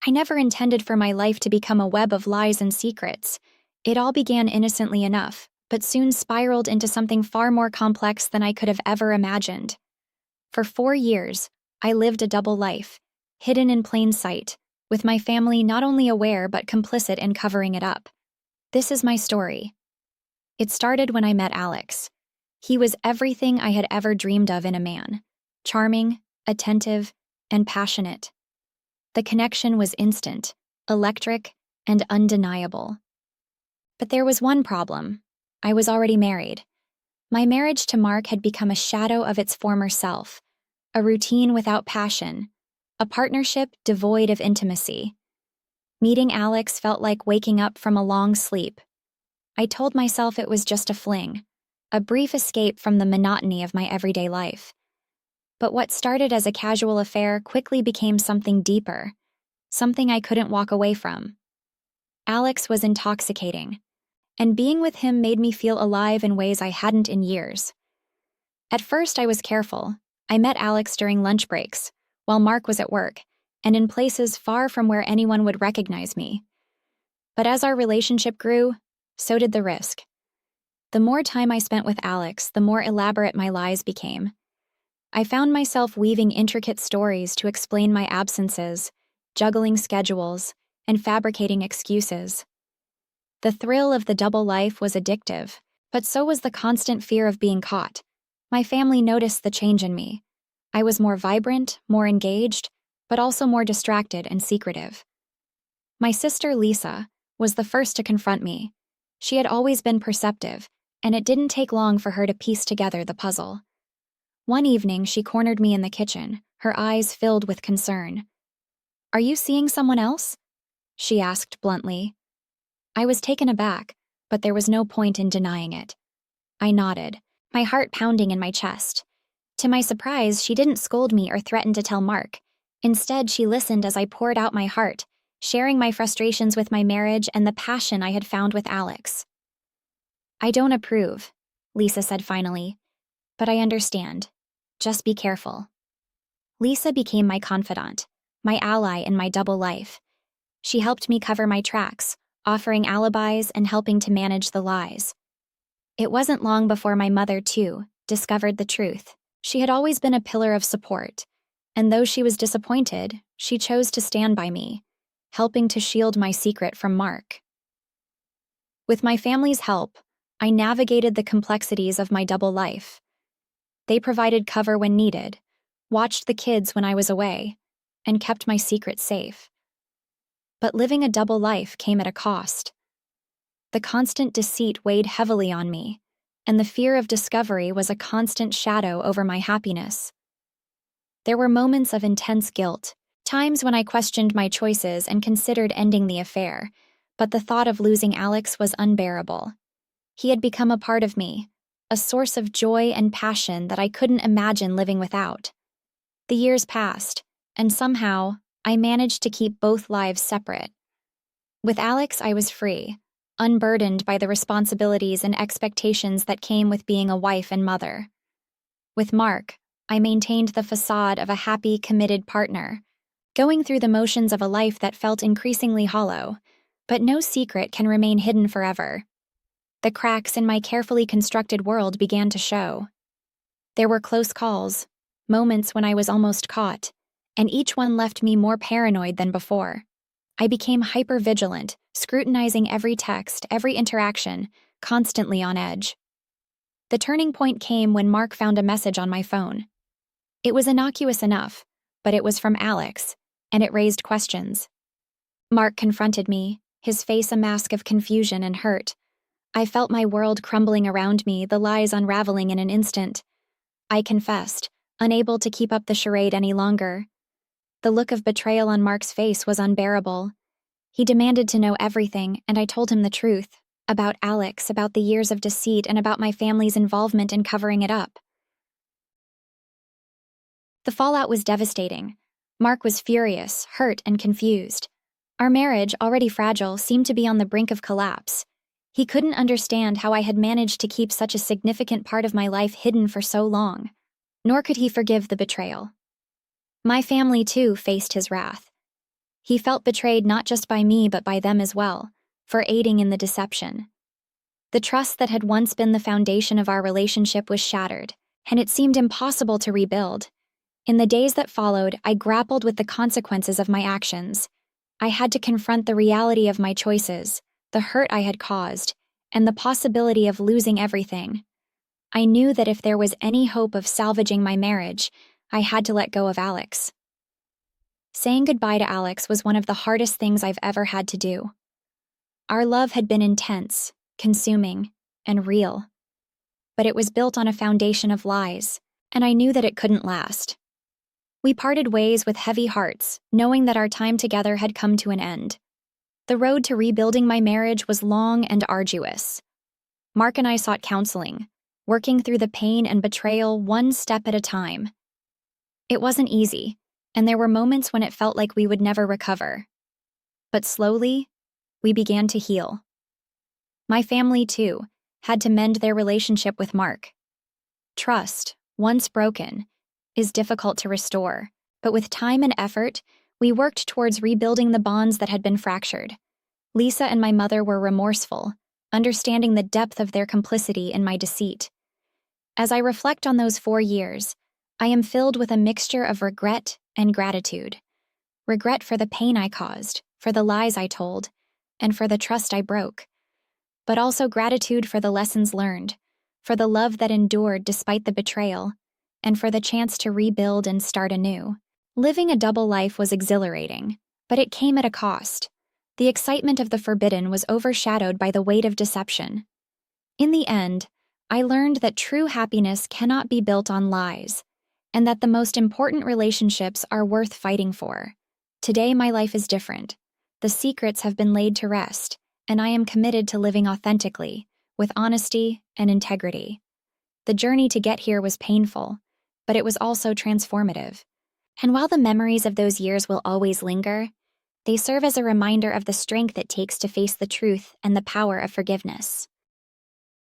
I never intended for my life to become a web of lies and secrets. It all began innocently enough, but soon spiraled into something far more complex than I could have ever imagined. For 4 years, I lived a double life, hidden in plain sight, with my family not only aware but complicit in covering it up. This is my story. It started when I met Alex. He was everything I had ever dreamed of in a man: charming, attentive, and passionate. The connection was instant, electric, and undeniable. But there was one problem. I was already married. My marriage to Mark had become a shadow of its former self, a routine without passion, a partnership devoid of intimacy. Meeting Alex felt like waking up from a long sleep. I told myself it was just a fling, a brief escape from the monotony of my everyday life. But what started as a casual affair quickly became something deeper, something I couldn't walk away from. Alex was intoxicating, and being with him made me feel alive in ways I hadn't in years. At first, I was careful. I met Alex during lunch breaks, while Mark was at work, and in places far from where anyone would recognize me. But as our relationship grew, so did the risk. The more time I spent with Alex, the more elaborate my lies became. I found myself weaving intricate stories to explain my absences, juggling schedules, and fabricating excuses. The thrill of the double life was addictive, but so was the constant fear of being caught. My family noticed the change in me. I was more vibrant, more engaged, but also more distracted and secretive. My sister, Lisa, was the first to confront me. She had always been perceptive, and it didn't take long for her to piece together the puzzle. One evening, she cornered me in the kitchen, her eyes filled with concern. "Are you seeing someone else?" she asked bluntly. I was taken aback, but there was no point in denying it. I nodded, my heart pounding in my chest. To my surprise, she didn't scold me or threaten to tell Mark. Instead, she listened as I poured out my heart, sharing my frustrations with my marriage and the passion I had found with Alex. "I don't approve," Lisa said finally, "but I understand. Just be careful." Lisa became my confidant, my ally in my double life. She helped me cover my tracks, offering alibis and helping to manage the lies. It wasn't long before my mother, too, discovered the truth. She had always been a pillar of support, and though she was disappointed, she chose to stand by me, helping to shield my secret from Mark. With my family's help, I navigated the complexities of my double life. They provided cover when needed, watched the kids when I was away, and kept my secret safe. But living a double life came at a cost. The constant deceit weighed heavily on me, and the fear of discovery was a constant shadow over my happiness. There were moments of intense guilt, times when I questioned my choices and considered ending the affair, but the thought of losing Alex was unbearable. He had become a part of me, a source of joy and passion that I couldn't imagine living without. The years passed, and somehow, I managed to keep both lives separate. With Alex, I was free, unburdened by the responsibilities and expectations that came with being a wife and mother. With Mark, I maintained the facade of a happy, committed partner, going through the motions of a life that felt increasingly hollow, but no secret can remain hidden forever. The cracks in my carefully constructed world began to show. There were close calls, moments when I was almost caught, and each one left me more paranoid than before. I became hyper-vigilant, scrutinizing every text, every interaction, constantly on edge. The turning point came when Mark found a message on my phone. It was innocuous enough, but it was from Alex, and it raised questions. Mark confronted me, his face a mask of confusion and hurt. I felt my world crumbling around me, the lies unraveling in an instant. I confessed, unable to keep up the charade any longer. The look of betrayal on Mark's face was unbearable. He demanded to know everything, and I told him the truth, about Alex, about the years of deceit, and about my family's involvement in covering it up. The fallout was devastating. Mark was furious, hurt, and confused. Our marriage, already fragile, seemed to be on the brink of collapse. He couldn't understand how I had managed to keep such a significant part of my life hidden for so long, nor could he forgive the betrayal. My family, too, faced his wrath. He felt betrayed not just by me but by them as well, for aiding in the deception. The trust that had once been the foundation of our relationship was shattered, and it seemed impossible to rebuild. In the days that followed, I grappled with the consequences of my actions. I had to confront the reality of my choices, the hurt I had caused, and the possibility of losing everything. I knew that if there was any hope of salvaging my marriage, I had to let go of Alex. Saying goodbye to Alex was one of the hardest things I've ever had to do. Our love had been intense, consuming, and real. But it was built on a foundation of lies, and I knew that it couldn't last. We parted ways with heavy hearts, knowing that our time together had come to an end. The road to rebuilding my marriage was long and arduous. Mark and I sought counseling, working through the pain and betrayal one step at a time. It wasn't easy, and there were moments when it felt like we would never recover. But slowly, we began to heal. My family, too, had to mend their relationship with Mark. Trust, once broken, is difficult to restore, but with time and effort, we worked towards rebuilding the bonds that had been fractured. Lisa and my mother were remorseful, understanding the depth of their complicity in my deceit. As I reflect on those 4 years, I am filled with a mixture of regret and gratitude. Regret for the pain I caused, for the lies I told, and for the trust I broke. But also gratitude for the lessons learned, for the love that endured despite the betrayal, and for the chance to rebuild and start anew. Living a double life was exhilarating, but it came at a cost. The excitement of the forbidden was overshadowed by the weight of deception. In the end, I learned that true happiness cannot be built on lies, and that the most important relationships are worth fighting for. Today, my life is different. The secrets have been laid to rest, and I am committed to living authentically, with honesty and integrity. The journey to get here was painful, but it was also transformative. And while the memories of those years will always linger, they serve as a reminder of the strength it takes to face the truth and the power of forgiveness.